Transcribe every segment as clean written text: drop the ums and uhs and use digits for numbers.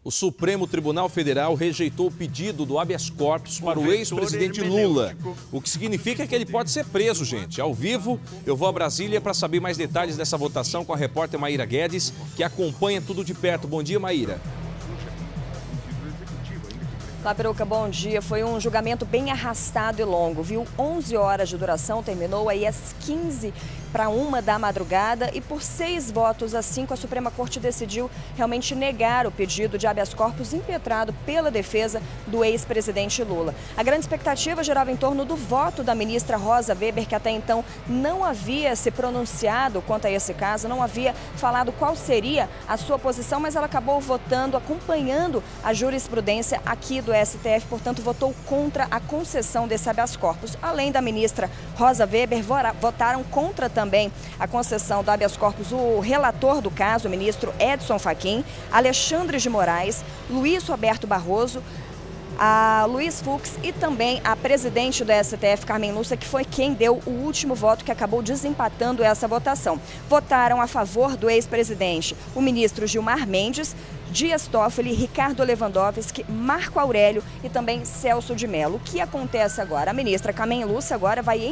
O Supremo Tribunal Federal rejeitou o pedido do habeas corpus para o ex-presidente Lula. O que significa que ele pode ser preso, gente. Ao vivo, eu vou a Brasília para saber mais detalhes dessa votação com a repórter Maíra Guedes, que acompanha tudo de perto. Bom dia, Maíra. Olá, Peruca, bom dia. Foi um julgamento bem arrastado e longo, viu? 11 horas de duração, terminou aí às 12h para 1 da madrugada e por 6 votos a 5 a Suprema Corte decidiu realmente negar o pedido de habeas corpus impetrado pela defesa do ex-presidente Lula. A grande expectativa girava em torno do voto da ministra Rosa Weber, que até então não havia se pronunciado quanto a esse caso, não havia falado qual seria a sua posição, mas ela acabou votando, acompanhando a jurisprudência aqui do STF, portanto, votou contra a concessão desse habeas corpus. Além da ministra Rosa Weber, votaram contra também a concessão do habeas corpus o relator do caso, o ministro Edson Fachin, Alexandre de Moraes, Luiz Roberto Barroso, a Luiz Fux e também a presidente do STF, Carmen Lúcia, que foi quem deu o último voto que acabou desempatando essa votação. Votaram a favor do ex-presidente o ministro Gilmar Mendes, Dias Toffoli, Ricardo Lewandowski, Marco Aurélio e também Celso de Mello. O que acontece agora? A ministra Carmen Lúcia agora vai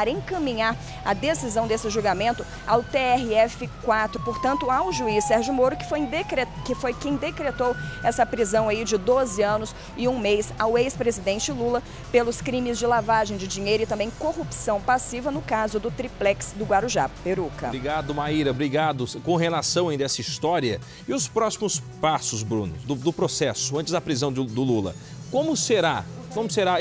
encaminhar a decisão desse julgamento ao TRF4, portanto, ao juiz Sérgio Moro, que foi quem decretou essa prisão aí de 12 anos e 1 mês ao ex-presidente Lula pelos crimes de lavagem de dinheiro e também corrupção passiva no caso do triplex do Guarujá. Peruca. Obrigado, Maíra. Obrigado. Com relação ainda a essa história e os próximos passos, Bruno, do processo, antes da prisão do Lula. Como será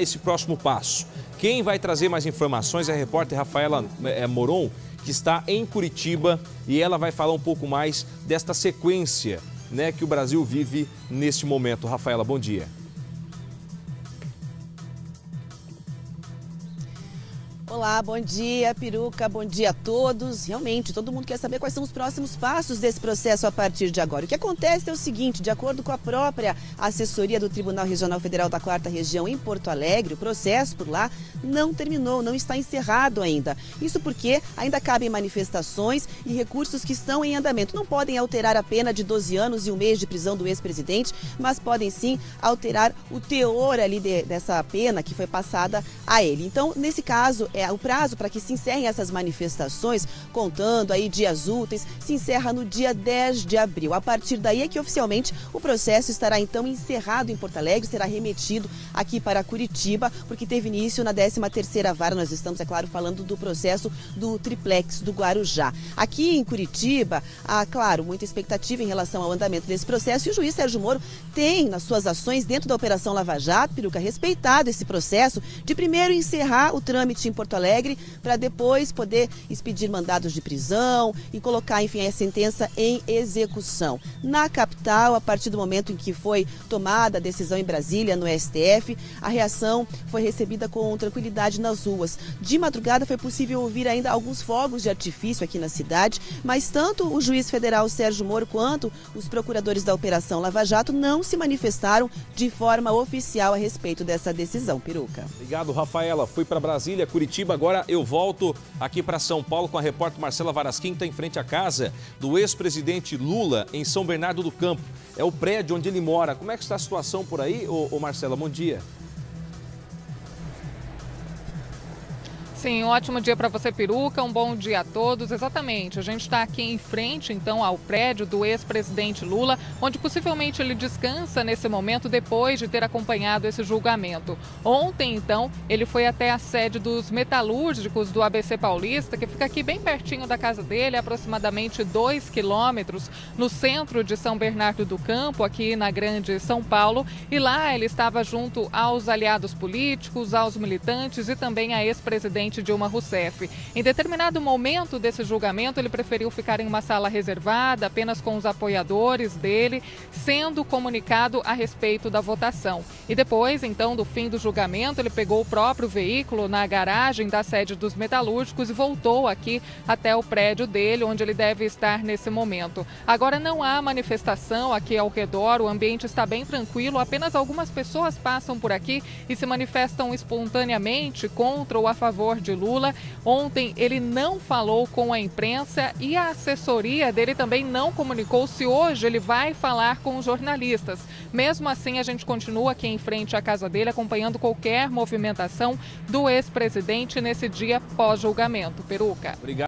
esse próximo passo? Quem vai trazer mais informações é a repórter Rafaela Moron, que está em Curitiba, e ela vai falar um pouco mais desta sequência, né, que o Brasil vive neste momento. Rafaela, bom dia. Olá, bom dia, Peruca, bom dia a todos. Realmente, todo mundo quer saber quais são os próximos passos desse processo a partir de agora. O que acontece é o seguinte, de acordo com a própria assessoria do Tribunal Regional Federal da 4ª Região em Porto Alegre, o processo por lá não terminou, não está encerrado ainda. Isso porque ainda cabem manifestações e recursos que estão em andamento. Não podem alterar a pena de 12 anos e 1 mês de prisão do ex-presidente, mas podem sim alterar o teor ali dessa pena que foi passada a ele. Então, nesse caso, o prazo para que se encerrem essas manifestações, contando aí dias úteis, se encerra no dia 10 de abril. A partir daí é que oficialmente o processo estará então encerrado em Porto Alegre, será remetido aqui para Curitiba, porque teve início na 13ª vara. Nós estamos, é claro, falando do processo do triplex do Guarujá. Aqui em Curitiba, há, claro, muita expectativa em relação ao andamento desse processo e o juiz Sérgio Moro tem, nas suas ações dentro da Operação Lava Jato, Peruca, respeitado esse processo de primeiro encerrar o trâmite em Porto Alegre para depois poder expedir mandados de prisão e colocar, enfim, a sentença em execução. Na capital, a partir do momento em que foi tomada a decisão em Brasília, no STF, a reação foi recebida com tranquilidade nas ruas. De madrugada foi possível ouvir ainda alguns fogos de artifício aqui na cidade, mas tanto o juiz federal Sérgio Moro quanto os procuradores da Operação Lava Jato não se manifestaram de forma oficial a respeito dessa decisão. Peruca. Obrigado, Rafaela. Fui para Brasília, Curitiba. Agora eu volto aqui para São Paulo com a repórter Marcela Varasquim, que está em frente à casa do ex-presidente Lula, em São Bernardo do Campo. É o prédio onde ele mora. Como é que está a situação por aí, Marcela? Bom dia. Sim, um ótimo dia para você, Peruca, um bom dia a todos. Exatamente, a gente está aqui em frente, então, ao prédio do ex-presidente Lula, onde possivelmente ele descansa nesse momento depois de ter acompanhado esse julgamento. Ontem, então, ele foi até a sede dos metalúrgicos do ABC Paulista, que fica aqui bem pertinho da casa dele, aproximadamente 2 quilômetros, no centro de São Bernardo do Campo, aqui na Grande São Paulo. E lá ele estava junto aos aliados políticos, aos militantes e também à ex-presidente Dilma Rousseff. Em determinado momento desse julgamento, ele preferiu ficar em uma sala reservada, apenas com os apoiadores dele, sendo comunicado a respeito da votação. E depois, então, do fim do julgamento, ele pegou o próprio veículo na garagem da sede dos metalúrgicos e voltou aqui até o prédio dele, onde ele deve estar nesse momento. Agora não há manifestação aqui ao redor, o ambiente está bem tranquilo, apenas algumas pessoas passam por aqui e se manifestam espontaneamente contra ou a favor de Lula. Ontem ele não falou com a imprensa e a assessoria dele também não comunicou se hoje ele vai falar com os jornalistas. Mesmo assim, a gente continua aqui em frente à casa dele, acompanhando qualquer movimentação do ex-presidente nesse dia pós-julgamento. Peruca. Obrigado.